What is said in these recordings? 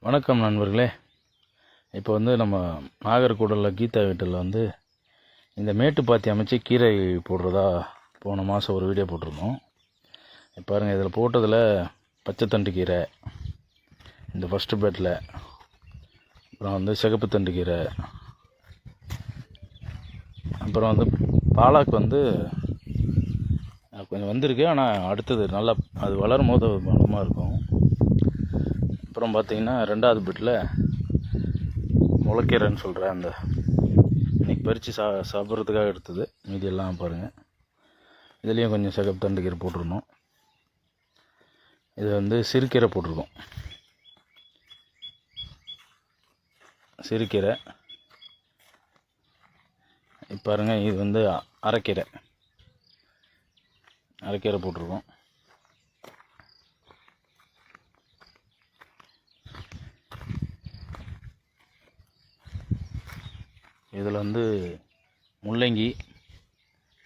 வணக்கம் நண்பர்களே. இப்போ நம்ம நாகர்கோவிலில் கீதா வீட்டில் இந்த மேட்டுப்பாத்தி அமைச்சு கீரை போடுறதா போன மாதம் ஒரு வீடியோ போட்டிருந்தோம். பாருங்கள், இதில் போட்டதில் பச்சை தண்டு கீரை இந்த ஃபஸ்ட்டு பெட்டில், அப்புறம் சிகப்பு தண்டு கீரை, அப்புறம் பாலாக்கு கொஞ்சம் வந்திருக்கு. ஆனால் அடுத்தது நல்லா அது வளரும் போது மனமாக இருக்கும். அப்புறம் பார்த்திங்கன்னா ரெண்டாவது பெட்டில் முளைக்கீரைன்னு சொல்கிறேன், அந்த இன்றைக்கி பறித்து சாப்பிட்றதுக்காக எடுத்தது. மீதியெல்லாம் பாருங்கள், இதுலேயும் கொஞ்சம் சிகப்பு தண்டு கீரை போட்டிருந்தோம். இது சிறுகீரை போட்டிருக்கோம். சிறுகீரை பாருங்கள். இது அரைக்கீரை போட்டிருக்கோம். இதில் முள்ளங்கி,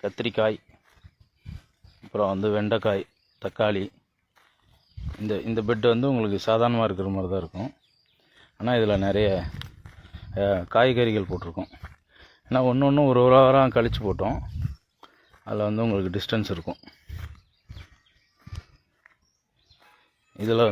கத்திரிக்காய், அப்புறம் வெண்டைக்காய், தக்காளி. இந்த பெட்டு உங்களுக்கு சாதாரணமாக இருக்கிற மாதிரி தான் இருக்கும். ஆனால் இதில் நிறைய காய்கறிகள் போட்டிருக்கோம். ஏன்னா ஒன்று ஒரு வாரம் கழித்து போட்டோம். அதில் உங்களுக்கு டிஸ்டன்ஸ் இருக்கும். இதில்